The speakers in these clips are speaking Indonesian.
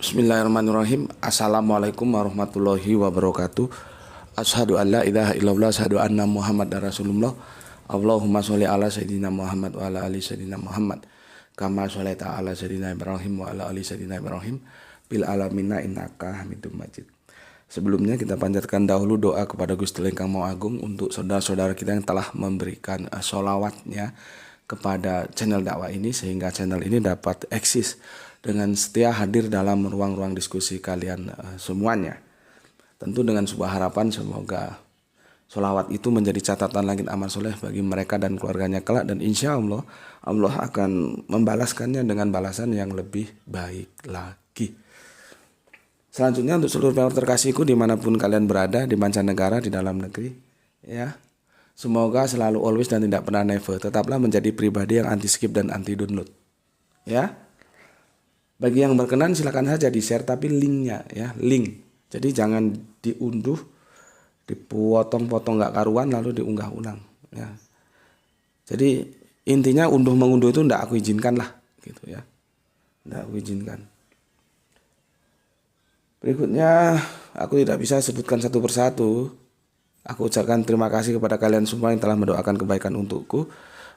Bismillahirrahmanirrahim. Assalamualaikum warahmatullahi wabarakatuh. Asyhadu an la ilaha illallah, asyhadu anna Muhammadar Rasulullah. Allahumma sholli ala sayyidina Muhammad wa ala ali sayyidina Muhammad. Kama sholaita ala sayyidina Ibrahim wa ala ali sayyidina Ibrahim bil alamina innaka Hamidum Majid. Sebelumnya kita panjatkan dahulu doa kepada Gusti Lengkang Mau Agung untuk saudara-saudara kita yang telah memberikan sholawatnya kepada channel dakwah ini, sehingga channel ini dapat eksis dengan setia hadir dalam ruang-ruang diskusi kalian semuanya. Tentu dengan sebuah harapan semoga sholawat itu menjadi catatan langit amal soleh bagi mereka dan keluarganya kelak, dan insya Allah Allah akan membalaskannya dengan balasan yang lebih baik lagi. Selanjutnya untuk seluruh pendengar terkasihku dimanapun kalian berada, di mancanegara, di dalam negeri, ya, semoga selalu always dan tidak pernah never tetaplah menjadi pribadi yang anti skip dan anti download, ya. Bagi yang berkenan silakan saja di share, tapi linknya, ya, link. Jadi jangan diunduh, dipotong-potong nggak karuan lalu diunggah ulang, ya. Jadi intinya unduh mengunduh itu ndak aku izinkan lah, gitu ya, ndak aku izinkan. Berikutnya aku tidak bisa sebutkan satu persatu. Aku ucapkan terima kasih kepada kalian semua yang telah mendoakan kebaikan untukku.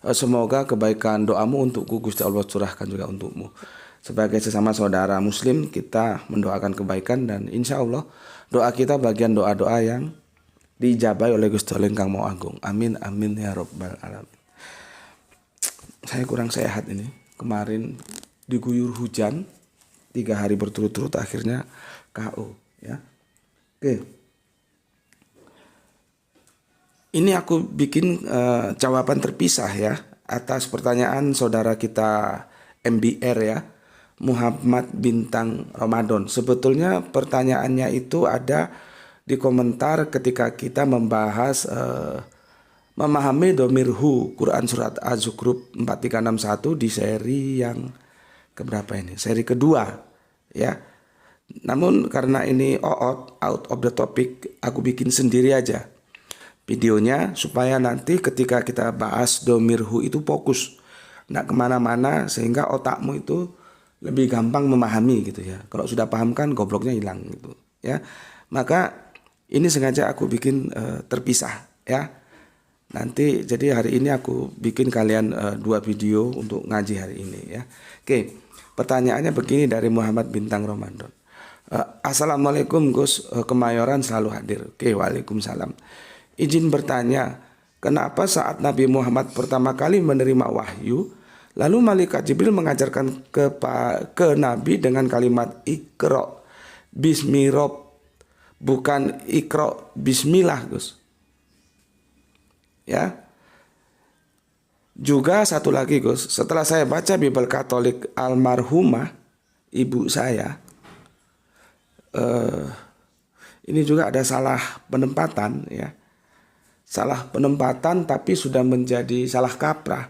Semoga kebaikan doamu untukku Gusti Allah curahkan juga untukmu. Sebagai sesama saudara muslim, kita mendoakan kebaikan, dan insya Allah doa kita bagian doa-doa yang diijabai oleh Gusti Allah Lengkang Mau Agung. Amin amin ya rabbal alamin. Saya kurang sehat ini. Kemarin diguyur hujan 3 hari berturut-turut, akhirnya KO, ya. Oke. Ini aku bikin jawaban terpisah ya atas pertanyaan saudara kita MBR, ya, Muhammad Bintang Ramadan. Sebetulnya pertanyaannya itu ada di komentar ketika kita membahas memahami domirhu Quran surat Az-Zukhruf 4361 di seri yang keberapa ini? Seri kedua, ya. Namun karena ini out of the topic, aku bikin sendiri aja videonya supaya nanti ketika kita bahas domirhu itu fokus, nggak kemana-mana, sehingga otakmu itu lebih gampang memahami, gitu ya. Kalau sudah paham kan gobloknya hilang, gitu ya. Maka ini sengaja aku bikin terpisah, ya. Nanti jadi hari ini aku bikin kalian 2 video untuk ngaji hari ini, ya. Oke, pertanyaannya begini dari Muhammad Bintang Ramadan. Assalamualaikum Gus, Kemayoran selalu hadir. Oke, waalaikumsalam. Izin bertanya, kenapa saat Nabi Muhammad pertama kali menerima wahyu, lalu malaikat Jibril mengajarkan ke Nabi dengan kalimat Iqra bismi Rabb, bukan Iqra bismillah, Gus? Ya. Juga satu lagi, Gus, setelah saya baca Bible Katolik almarhumah ibu saya, ini juga ada salah penempatan, ya. Salah penempatan tapi sudah menjadi salah kaprah.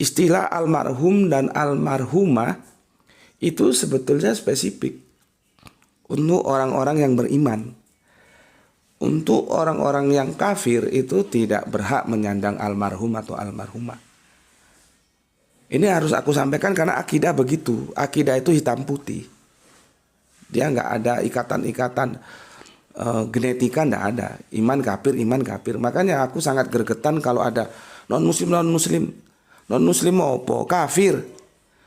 Istilah almarhum dan almarhumah itu sebetulnya spesifik untuk orang-orang yang beriman. Untuk orang-orang yang kafir itu tidak berhak menyandang almarhum atau almarhumah. Ini harus aku sampaikan karena akidah begitu. Akidah itu hitam putih. Dia nggak ada ikatan-ikatan genetika, nggak ada. Iman kafir, iman kafir. Makanya aku sangat gregetan kalau ada non-muslim. Non-muslim apa? Kafir.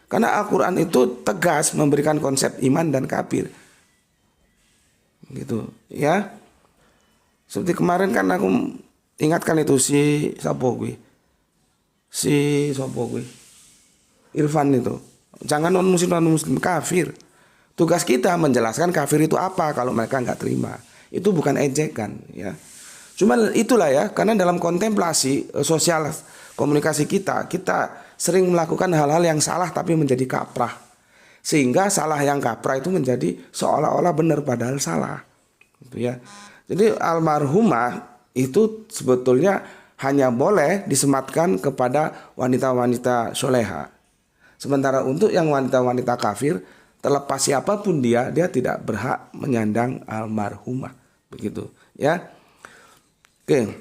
Karena Al-Quran itu tegas memberikan konsep iman dan kafir. Gitu, ya. Seperti kemarin kan aku ingatkan itu si Irfan itu. Jangan non-muslim kafir. Tugas kita menjelaskan kafir itu apa kalau mereka nggak terima. Itu bukan ejekan, ya. Cuman itulah, ya, karena dalam kontemplasi sosial komunikasi kita sering melakukan hal-hal yang salah tapi menjadi kaprah. Sehingga salah yang kaprah itu menjadi seolah-olah benar padahal salah. Gitu, ya. Jadi almarhumah itu sebetulnya hanya boleh disematkan kepada wanita-wanita soleha. Sementara untuk yang wanita-wanita kafir, terlepas siapapun dia tidak berhak menyandang almarhumah, begitu, ya. Oke.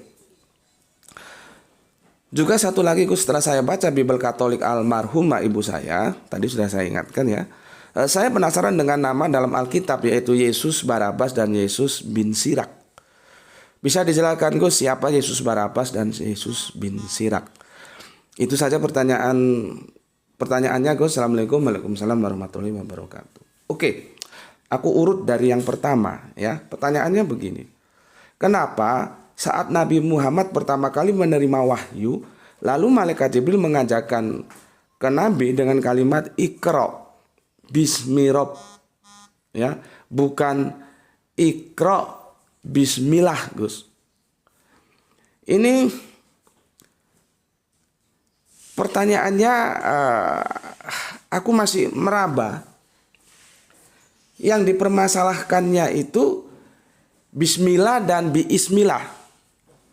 Juga satu lagi, setelah saya baca Bible Katolik almarhumah ibu saya, tadi sudah saya ingatkan, ya. Saya penasaran dengan nama dalam Alkitab, yaitu Yesus Barabas dan Yesus bin Sirak. Bisa dijelaskan Gus, siapa Yesus Barabas dan Yesus bin Sirak? Itu saja pertanyaannya Gus. Assalamualaikum. Waalaikumsalam warahmatullahi wabarakatuh. Oke, aku urut dari yang pertama ya. Pertanyaannya begini. Kenapa saat Nabi Muhammad pertama kali menerima wahyu, lalu malaikat Jibril mengajarkan ke Nabi dengan kalimat Iqra Bismirab, ya, bukan Iqra Bismillah, Gus. Ini pertanyaannya, aku masih meraba. Yang dipermasalahkannya itu Bismillah dan Biismillah,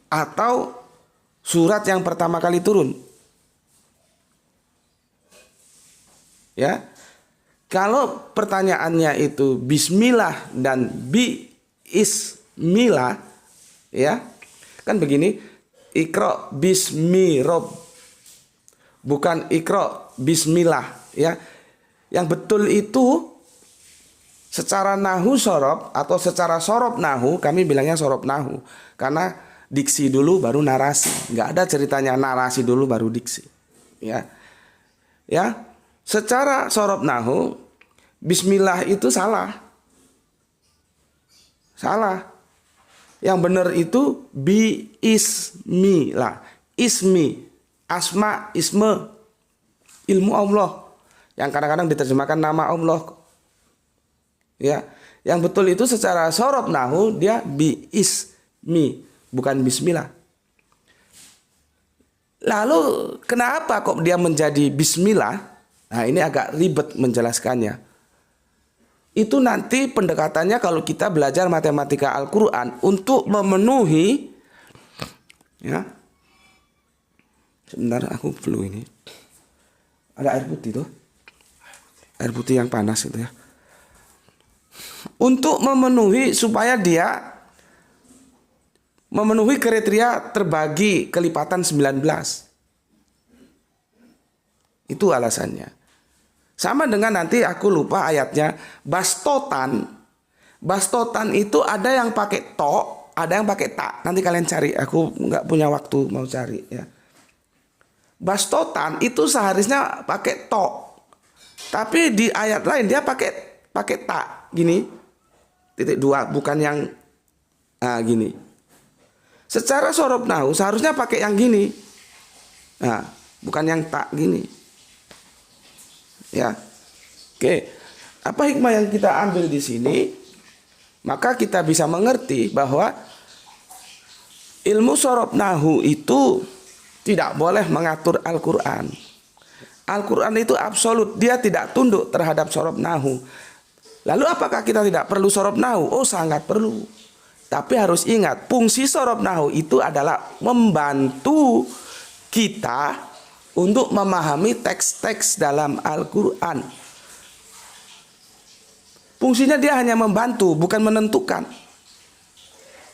atau surat yang pertama kali turun. Ya. Kalau pertanyaannya itu Bismillah dan Biismillah, ya, kan begini, Iqra Bismi Rob, bukan Iqra Bismillah, ya. Yang betul itu secara nahu sorob atau secara sorob nahu, kami bilangnya sorob nahu, karena diksi dulu baru narasi, nggak ada ceritanya narasi dulu baru diksi, ya, ya. Secara sorob nahu, Bismillah itu salah. Salah. Yang benar itu Bi-ismillah. Ismi, asma, isme, ilmu Allah. Yang kadang-kadang diterjemahkan nama Allah. Ya, yang betul itu secara sorob nahu dia Bi-ismi, bukan Bismillah. Lalu kenapa kok dia menjadi Bismillah? Nah, ini agak ribet menjelaskannya. Itu nanti pendekatannya kalau kita belajar matematika Al-Quran untuk memenuhi, ya. Sebentar, aku perlu ini. Ada air putih tuh. Air putih yang panas itu ya. Untuk memenuhi supaya dia memenuhi kriteria terbagi kelipatan 19. Itu alasannya. Sama dengan nanti aku lupa ayatnya, bastotan. Bastotan itu ada yang pakai to, ada yang pakai tak. Nanti kalian cari, aku nggak punya waktu mau cari ya. Bastotan itu seharusnya pakai to. Tapi di ayat lain dia pakai tak gini. Titik dua, bukan yang gini. Secara sorob nahu seharusnya pakai yang gini. Nah, bukan yang tak gini. Ya, oke. Apa hikmah yang kita ambil di sini? Maka kita bisa mengerti bahwa ilmu sorob nahu itu tidak boleh mengatur Al-Quran. Al-Quran itu absolut, dia tidak tunduk terhadap sorob nahu. Lalu apakah kita tidak perlu sorob nahu? Oh, sangat perlu. Tapi harus ingat, fungsi sorob nahu itu adalah membantu kita untuk memahami teks-teks dalam Al-Quran. Fungsinya dia hanya membantu, bukan menentukan.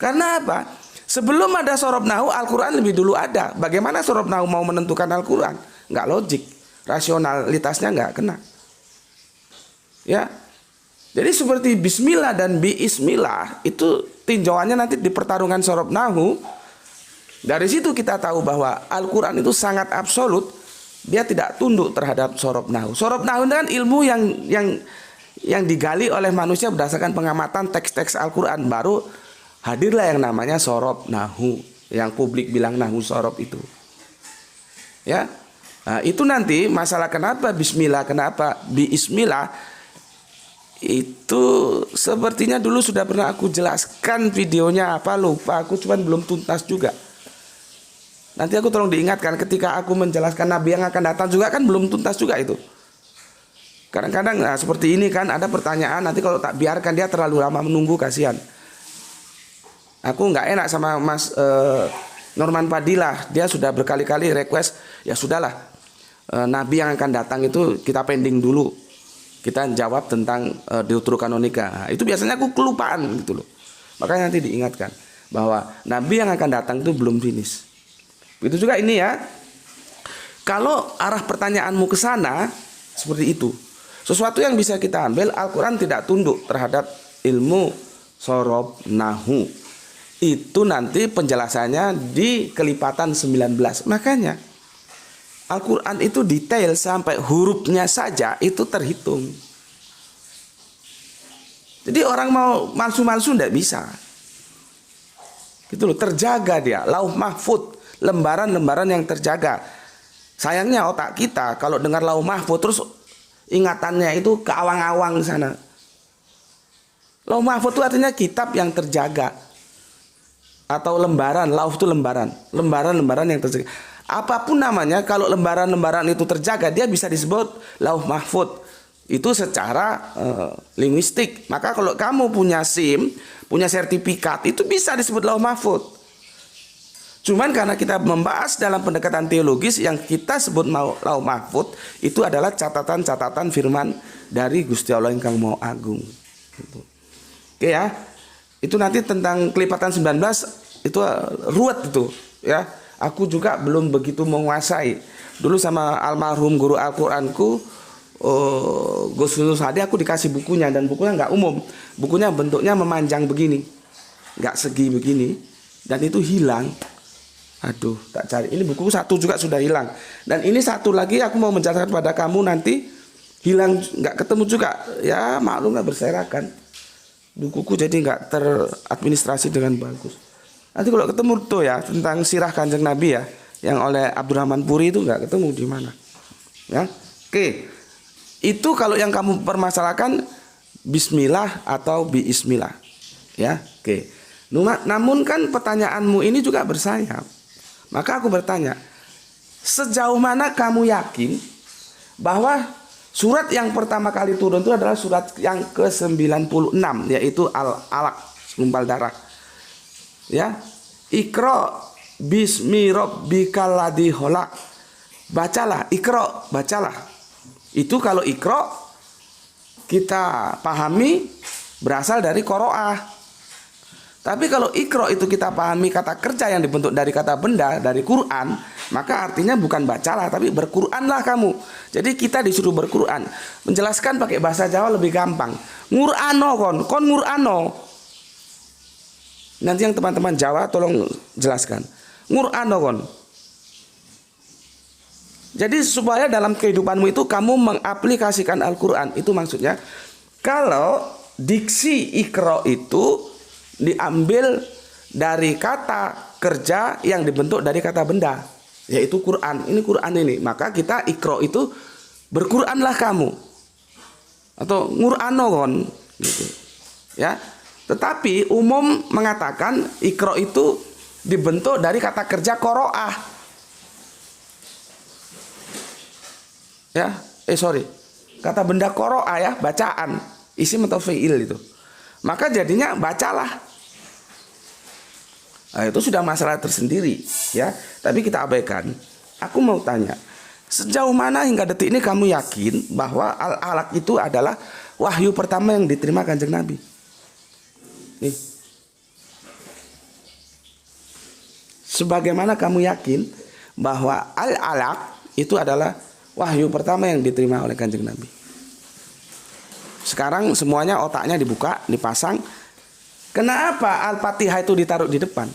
Karena apa? Sebelum ada sorob nahu, Al-Quran lebih dulu ada. Bagaimana sorob nahu mau menentukan Al-Quran? Nggak logik, rasionalitasnya nggak kena. Ya, jadi seperti Bismillah dan Biismillah itu tinjauannya nanti di pertarungan sorob nahu. Dari situ kita tahu bahwa Al-Quran itu sangat absolut, dia tidak tunduk terhadap sorob nahu. Sorob nahu itu kan ilmu yang digali oleh manusia berdasarkan pengamatan teks-teks Al-Quran. Baru hadirlah yang namanya sorob nahu, yang publik bilang nahu sorob itu. Ya, nah, itu nanti masalah kenapa Bismillah, kenapa Biismillah, itu sepertinya dulu sudah pernah aku jelaskan videonya apa lupa, aku cuman belum tuntas juga. Nanti aku tolong diingatkan ketika aku menjelaskan Nabi yang akan datang juga kan belum tuntas juga itu. Kadang-kadang seperti ini kan ada pertanyaan, nanti kalau tak biarkan dia terlalu lama menunggu, kasihan. Aku nggak enak sama Mas Norman Fadilah, dia sudah berkali-kali request, ya sudahlah, Nabi yang akan datang itu kita pending dulu. Kita jawab tentang Deuterokanonika. Nah, itu biasanya aku kelupaan gitu loh. Makanya nanti diingatkan bahwa Nabi yang akan datang itu belum finish. Begitu juga ini ya. Kalau arah pertanyaanmu ke sana seperti itu. Sesuatu yang bisa kita ambil, Al-Quran tidak tunduk terhadap ilmu sorob nahu. Itu nanti penjelasannya di kelipatan 19. Makanya Al-Quran itu detail sampai hurufnya saja itu terhitung. Jadi orang mau malsu-malsu tidak bisa. Gitu loh, terjaga dia. Lauh mahfud, lembaran-lembaran yang terjaga. Sayangnya otak kita kalau dengar lauh mahfud terus ingatannya itu ke awang-awang sana. Lauh mahfud itu artinya kitab yang terjaga. Atau lembaran, lauh itu lembaran. Lembaran-lembaran yang terjaga. Apapun namanya, kalau lembaran-lembaran itu terjaga, dia bisa disebut lauh mahfud. Itu secara linguistik. Maka kalau kamu punya SIM, punya sertifikat, itu bisa disebut lauh mahfud. Cuman karena kita membahas dalam pendekatan teologis, yang kita sebut lauh mahfud itu adalah catatan-catatan firman dari Gusti Allah Ingkang Maha Agung. Oke ya. Itu nanti tentang kelipatan 19 itu ruwet itu ya. Aku juga belum begitu menguasai. Dulu sama almarhum guru Al-Qur'anku Gus Yunus Hadi, aku dikasih bukunya, dan bukunya nggak umum. Bukunya bentuknya memanjang begini, nggak segi begini, dan itu hilang. Aduh, tak cari. Ini buku satu juga sudah hilang. Dan ini satu lagi aku mau mencatatkan pada kamu nanti hilang, nggak ketemu juga. Ya maklumlah, berserakan. Bukuku jadi nggak teradministrasi dengan bagus. Nanti kalau ketemu tuh ya tentang sirah Kanjeng Nabi ya, yang oleh Abdurrahman Puri itu nggak ketemu di mana. Ya, oke. Itu kalau yang kamu permasalahkan bismillah atau biismillah. Ya, oke. Namun kan pertanyaanmu ini juga bersayap. Maka aku bertanya, sejauh mana kamu yakin bahwa surat yang pertama kali turun itu adalah surat yang ke-96, yaitu Al-Alaq, segumpal darah. Ya, Iqra bismi rabbikal ladzi khalaq. Bacalah, Iqra, bacalah. Itu kalau Iqra kita pahami berasal dari qiraah. Tapi kalau Iqra itu kita pahami kata kerja yang dibentuk dari kata benda, dari Quran, maka artinya bukan bacalah tapi berquranlah kamu. Jadi kita disuruh berquran. Menjelaskan pakai bahasa Jawa lebih gampang. Ngurano kon ngurano. Nanti yang teman-teman Jawa tolong jelaskan. Ngurano kon. Jadi supaya dalam kehidupanmu itu kamu mengaplikasikan Al-Quran. Itu maksudnya. Kalau diksi Iqra itu diambil dari kata kerja yang dibentuk dari kata benda, yaitu Quran. Ini Quran ini. Maka kita Iqra itu berquranlah kamu. Atau ngurano kon. Gitu. Ya. Tetapi umum mengatakan Iqra itu dibentuk dari kata kerja qiraah. Ya, kata benda qiraah ya, bacaan, isim atau fi'il itu. Maka jadinya bacalah. Nah, itu sudah masalah tersendiri ya, tapi kita abaikan. Aku mau tanya, sejauh mana hingga detik ini kamu yakin bahwa Al-Alaq itu adalah wahyu pertama yang diterima Kanjeng Nabi? Nih. Sebagaimana kamu yakin bahwa Al-Alaq itu adalah wahyu pertama yang diterima oleh Kanjeng Nabi. Sekarang semuanya otaknya dibuka, dipasang. Kenapa Al-Fatihah itu ditaruh di depan?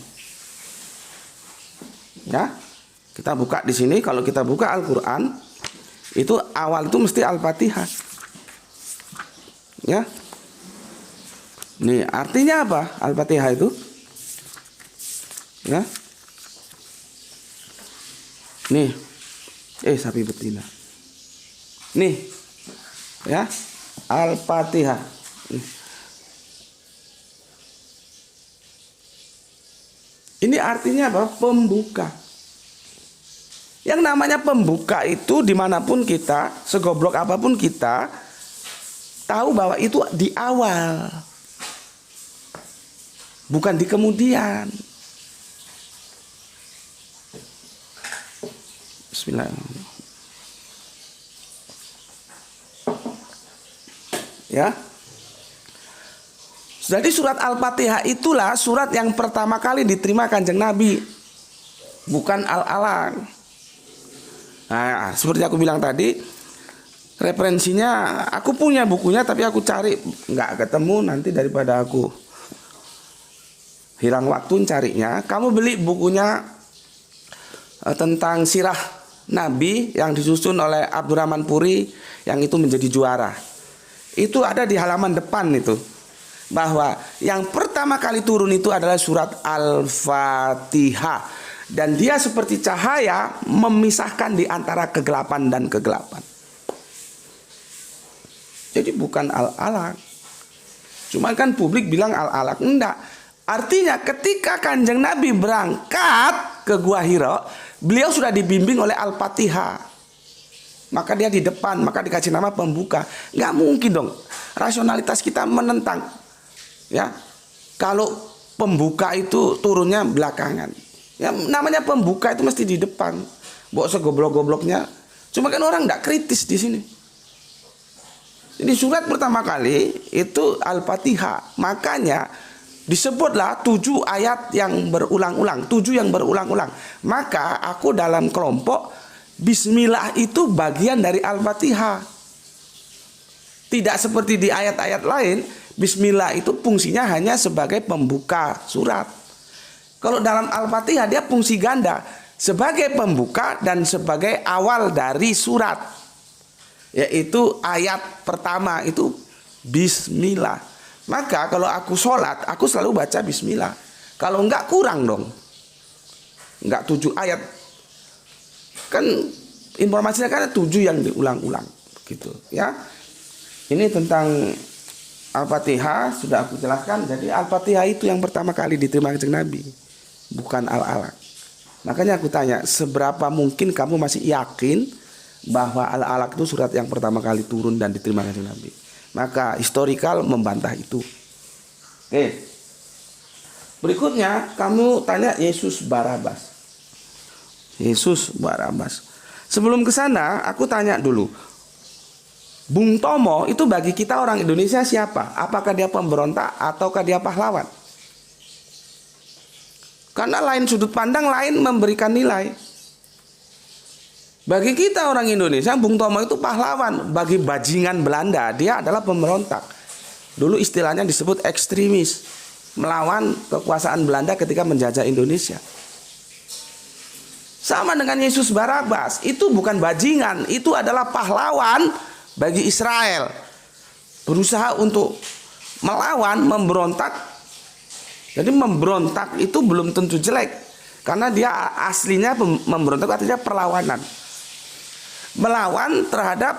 Ya, kita buka di sini. Kalau kita buka Al-Quran, itu awal itu mesti Al-Fatihah. Ya, nih artinya apa Al-Fatihah itu? Ya, nih. Sapi betina. Nih. Ya. Al-Fatihah. Ini artinya apa? Pembuka. Yang namanya pembuka itu dimanapun kita, segoblok apapun kita, tahu bahwa itu di awal. Bukan di kemudian. Bismillahirrahmanirrahim. Ya. Jadi surat Al-Fatihah itulah surat yang pertama kali diterima Kanjeng Nabi. Bukan Al-Alaq. Nah, seperti aku bilang tadi, Referensinya aku punya bukunya tapi aku cari nggak ketemu, nanti daripada aku hilang waktu carinya. Kamu beli bukunya tentang sirah Nabi yang disusun oleh Abdurrahman Puri yang itu menjadi juara. Itu ada di halaman depan itu, bahwa yang pertama kali turun itu adalah surat Al-Fatihah, dan dia seperti cahaya memisahkan di antara kegelapan dan kegelapan. Jadi bukan Al-Alaq. Cuma kan publik bilang Al-Alaq. Enggak. Artinya ketika Kanjeng Nabi berangkat ke Gua Hira, beliau sudah dibimbing oleh Al-Fatihah. Maka dia di depan, maka dikasih nama pembuka. Enggak mungkin dong. Rasionalitas kita menentang. Ya. Kalau pembuka itu turunnya belakangan. Ya, namanya pembuka itu mesti di depan. Bawa segoblok-gobloknya. Cuma kan orang enggak kritis di sini. Jadi surat pertama kali itu Al-Fatihah. Makanya disebutlah 7 ayat yang berulang-ulang. 7 yang berulang-ulang. Maka aku dalam kelompok Bismillah itu bagian dari Al-Fatihah. Tidak seperti di ayat-ayat lain, Bismillah itu fungsinya hanya sebagai pembuka surat. Kalau dalam Al-Fatihah dia fungsi ganda, sebagai pembuka dan sebagai awal dari surat. Yaitu ayat pertama itu Bismillah. Maka kalau aku sholat, aku selalu baca Bismillah. Kalau enggak kurang dong. Enggak 7 ayat. Kan informasinya kan 7 yang diulang-ulang gitu ya. Ini tentang Al-Fatihah sudah aku jelaskan. Jadi Al-Fatihah itu yang pertama kali diterima Kanjeng Nabi, bukan Al-Alaq. Makanya aku tanya, seberapa mungkin kamu masih yakin bahwa Al-Alaq itu surat yang pertama kali turun dan diterima Kanjeng Nabi? Maka historikal membantah itu. Oke. Berikutnya kamu tanya Yesus Barabas. Yesus Barabas. Sebelum ke sana aku tanya dulu. Bung Tomo itu bagi kita orang Indonesia siapa? Apakah dia pemberontak ataukah dia pahlawan? Karena lain sudut pandang, lain memberikan nilai. Bagi kita orang Indonesia, Bung Tomo itu pahlawan. Bagi bajingan Belanda, dia adalah pemberontak. Dulu istilahnya disebut ekstremis, melawan kekuasaan Belanda ketika menjajah Indonesia. Sama dengan Yesus Barabas, itu bukan bajingan, itu adalah pahlawan bagi Israel. Berusaha untuk melawan, memberontak. Jadi memberontak itu belum tentu jelek, karena dia aslinya memberontak artinya perlawanan. Melawan terhadap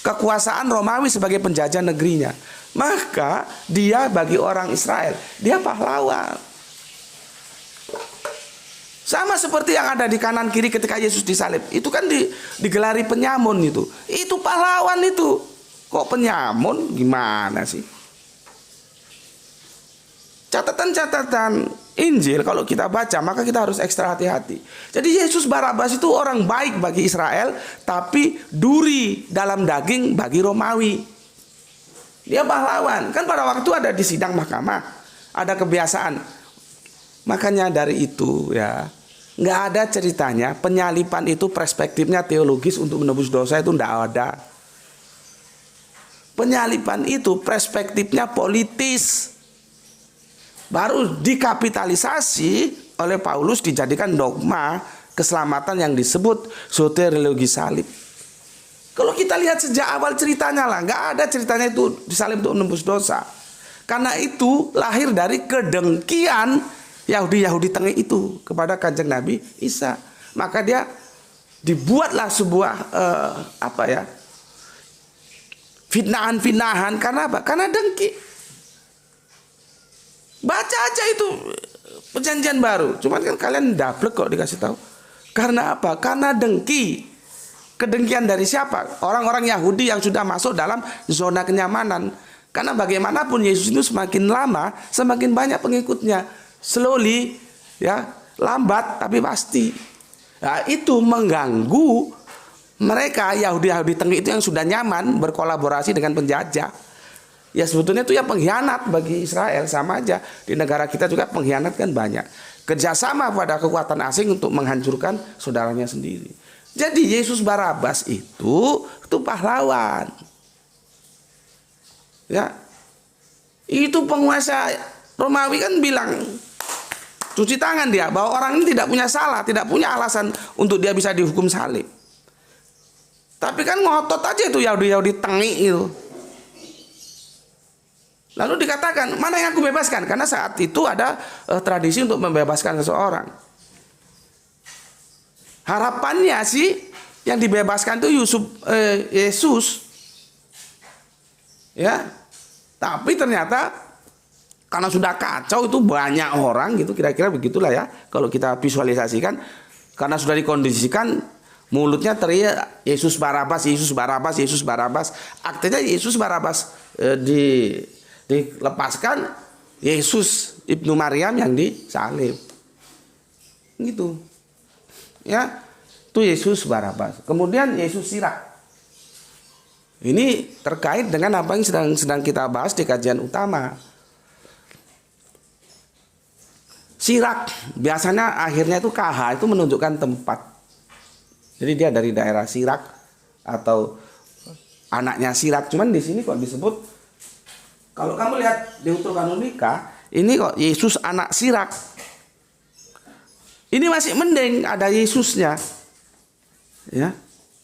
kekuasaan Romawi sebagai penjajah negerinya. Maka dia bagi orang Israel, dia pahlawan. Sama seperti yang ada di kanan kiri ketika Yesus disalib. Itu kan digelari penyamun itu. Itu pahlawan itu. Kok penyamun? Gimana sih? Catatan-catatan Injil kalau kita baca, maka kita harus ekstra hati-hati. Jadi Yesus Barabas itu orang baik bagi Israel, tapi duri dalam daging bagi Romawi. Dia pahlawan. Kan pada waktu ada di sidang mahkamah, ada kebiasaan. Makanya dari itu ya, nggak ada ceritanya penyalipan itu perspektifnya teologis untuk menebus dosa, itu nggak ada. Penyalipan itu perspektifnya politis. Baru dikapitalisasi oleh Paulus, dijadikan dogma keselamatan yang disebut soteriologi salib. Kalau kita lihat sejak awal ceritanya lah, nggak ada ceritanya itu disalib untuk menembus dosa. Karena itu lahir dari kedengkian Yahudi tengah itu kepada Kanjeng Nabi Isa. Maka dia dibuatlah sebuah fitnahan-fitnahan. Karena apa? Karena dengki. Baca aja itu perjanjian baru. Cuman kan kalian daplek kok dikasih tahu. Karena apa? Karena dengki. Kedengkian dari siapa? Orang-orang Yahudi yang sudah masuk dalam zona kenyamanan. Karena bagaimanapun Yesus itu semakin lama semakin banyak pengikutnya. Slowly, ya, lambat tapi pasti. Nah, itu mengganggu mereka Yahudi tengah itu yang sudah nyaman berkolaborasi dengan penjajah. Ya sebetulnya itu ya pengkhianat bagi Israel, sama aja. Di negara kita juga pengkhianat kan banyak. Kerjasama pada kekuatan asing untuk menghancurkan saudaranya sendiri. Jadi Yesus Barabas itu pahlawan. Ya. Itu penguasa Romawi kan bilang, cuci tangan dia, bahwa orang ini tidak punya salah, tidak punya alasan untuk dia bisa dihukum salib. Tapi kan ngotot aja itu Yahudi tengik itu. Lalu dikatakan, mana yang aku bebaskan? Karena saat itu ada tradisi untuk membebaskan seseorang. Harapannya sih yang dibebaskan itu Yesus. Ya. Tapi ternyata karena sudah kacau itu banyak orang gitu, kira-kira begitulah ya. Kalau kita visualisasikan, karena sudah dikondisikan mulutnya teriak Yesus Barabas, Yesus Barabas, Yesus Barabas. Artinya Yesus Barabas dilepaskan, Yesus Ibnu Maryam yang disalib. Gitu. Ya. Itu Yesus Barabas. Kemudian Yesus Sirak. Ini terkait dengan apa yang sedang kita bahas di kajian utama. Sirak biasanya akhirnya itu KH, itu menunjukkan tempat. Jadi dia dari daerah Sirak atau anaknya Sirak. Cuman di sini kok disebut, kalau kamu lihat Deuterokanonika, ini kok Yesus anak Sirak. Ini masih mending ada Yesusnya. Ya.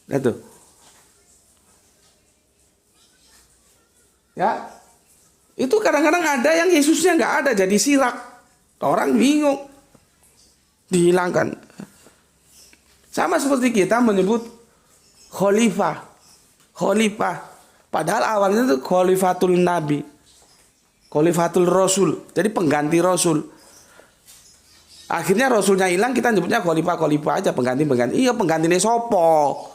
Itu. Ya, itu kadang-kadang ada yang Yesusnya nggak ada, jadi Sirak. Orang bingung, dihilangkan. Sama seperti kita menyebut khalifah. Padahal awalnya itu khalifatul Nabi, khalifatul Rasul, jadi pengganti Rasul. Akhirnya Rasulnya hilang, kita nyebutnya khalifah aja, pengganti. Iya, penggantinya sopo.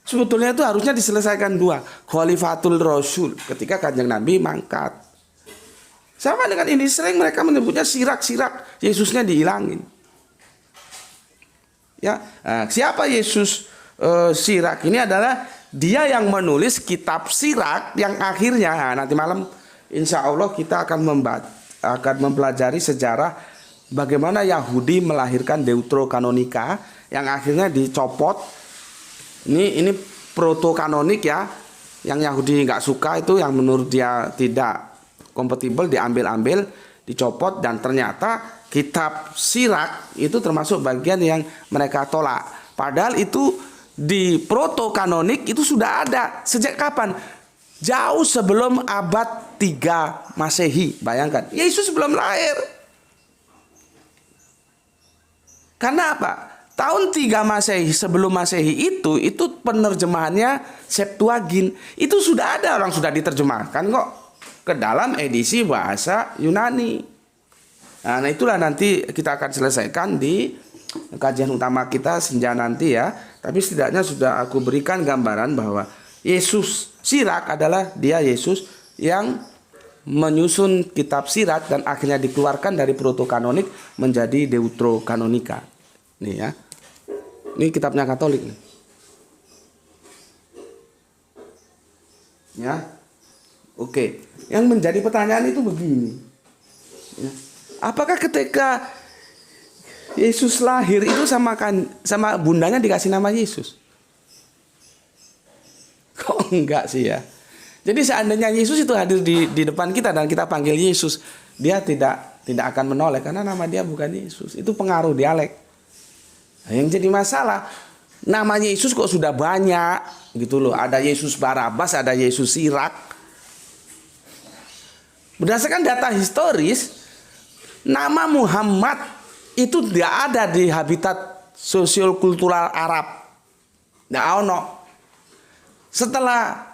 Sebetulnya itu harusnya diselesaikan dua, khalifatul Rasul ketika Kanjeng Nabi mangkat. Sama dengan ini, sering mereka menyebutnya Sirak, Yesusnya dihilangin. Ya, nah, siapa Yesus Sirak? Ini adalah dia yang menulis kitab Sirak yang akhirnya, nah, nanti malam insya Allah kita akan mempelajari sejarah bagaimana Yahudi melahirkan Deuterokanonika yang akhirnya dicopot. Ini protokanonik ya, yang Yahudi nggak suka, itu yang menurut dia tidak kompatibel diambil, dicopot, dan ternyata kitab Sirak itu termasuk bagian yang mereka tolak. Padahal itu di protokanonik itu sudah ada sejak kapan? Jauh sebelum abad 3 Masehi. Bayangkan, Yesus belum lahir. Karena apa? Tahun 3 Masehi, sebelum Masehi itu penerjemahannya Septuagint. Itu sudah ada, orang sudah diterjemahkan kok ke dalam edisi bahasa Yunani. Nah, itulah nanti kita akan selesaikan di kajian utama kita senja nanti ya. Tapi setidaknya sudah aku berikan gambaran bahwa Yesus Sirak adalah dia Yesus yang menyusun kitab Sirak dan akhirnya dikeluarkan dari protokanonik menjadi Deuterokanonika. Nih ya. Ini kitabnya Katolik nih. Ya. Oke. Yang menjadi pertanyaan itu begini. Ya. Apakah ketika Yesus lahir itu sama bundanya dikasih nama Yesus? Kok enggak sih ya? Jadi seandainya Yesus itu hadir di depan kita dan kita panggil Yesus, dia tidak akan menoleh karena nama dia bukan Yesus. Itu pengaruh dialek. Nah, yang jadi masalah, namanya Yesus kok sudah banyak gitu loh. Ada Yesus Barabas, ada Yesus Sirak. Berdasarkan data historis, nama Muhammad itu tidak ada di habitat sosial kultural Arab. Nggak ono. Setelah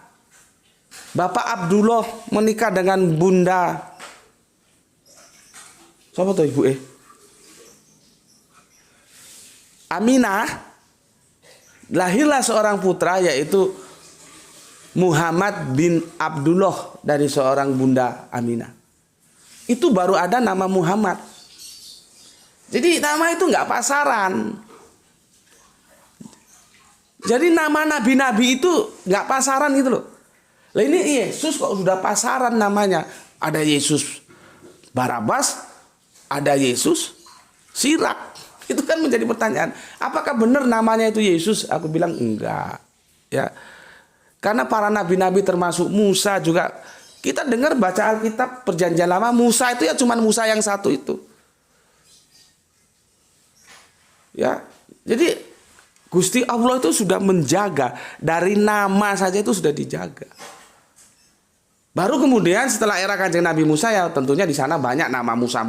Bapak Abdullah menikah dengan Bunda, siapa tuh ibu Aminah, lahirlah seorang putra yaitu Muhammad bin Abdullah dari seorang Bunda Aminah. Itu baru ada nama Muhammad. Jadi nama itu nggak pasaran. Jadi nama nabi-nabi itu nggak pasaran gitu loh. Lah ini Yesus kok sudah pasaran namanya. Ada Yesus Barabas, ada Yesus Sirak. Itu kan menjadi pertanyaan. Apakah benar namanya itu Yesus? Aku bilang enggak. Ya. Karena para nabi-nabi termasuk Musa juga, kita dengar baca Alkitab Perjanjian Lama, Musa itu ya cuma Musa yang satu itu. Ya. Jadi Gusti Allah itu sudah menjaga, dari nama saja itu sudah dijaga. Baru kemudian setelah era Kanjeng Nabi Musa, ya tentunya di sana banyak nama Musa.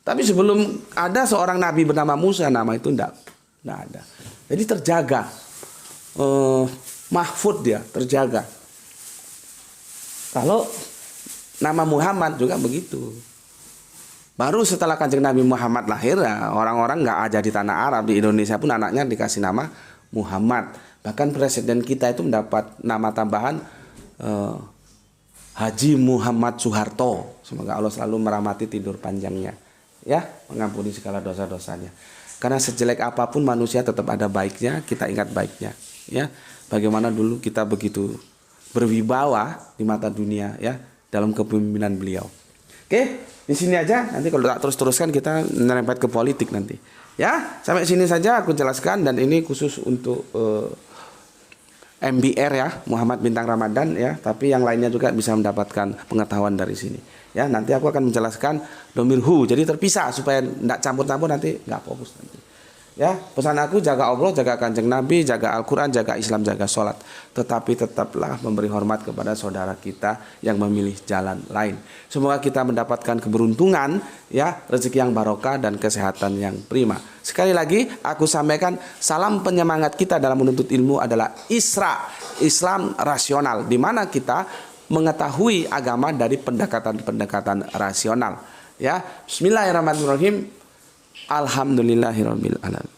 Tapi sebelum ada seorang nabi bernama Musa, nama itu enggak ada. Jadi terjaga, mahfud dia, terjaga. Kalau nama Muhammad juga begitu. Baru setelah Kanjeng Nabi Muhammad lahir, ya, orang-orang nggak aja di tanah Arab, di Indonesia pun anaknya dikasih nama Muhammad. Bahkan presiden kita itu mendapat nama tambahan Haji Muhammad Soeharto. Semoga Allah selalu merahmati tidur panjangnya, ya, mengampuni segala dosa-dosanya. Karena sejelek apapun manusia tetap ada baiknya, kita ingat baiknya, ya. Bagaimana dulu kita begitu berwibawa di mata dunia, ya, dalam kepemimpinan beliau. Oke, di sini aja. Nanti kalau tak terus-teruskan kita merembet ke politik nanti. Ya, sampai sini saja aku jelaskan, dan ini khusus untuk MBR ya, Muhammad Bintang Ramadan ya, tapi yang lainnya juga bisa mendapatkan pengetahuan dari sini. Ya, nanti aku akan menjelaskan domir hu, jadi terpisah supaya tidak campur-campur, nanti nggak fokus nanti. Ya, pesan aku, jaga Allah, jaga Kanjeng Nabi, jaga Al-Quran, jaga Islam, jaga sholat. Tetapi tetaplah memberi hormat kepada saudara kita yang memilih jalan lain. Semoga kita mendapatkan keberuntungan, ya, rezeki yang barokah dan kesehatan yang prima. Sekali lagi aku sampaikan, salam penyemangat kita dalam menuntut ilmu adalah Islam rasional, di mana kita mengetahui agama dari pendekatan-pendekatan rasional. Ya, Bismillahirrahmanirrahim. Alhamdulillahirabbil alamin.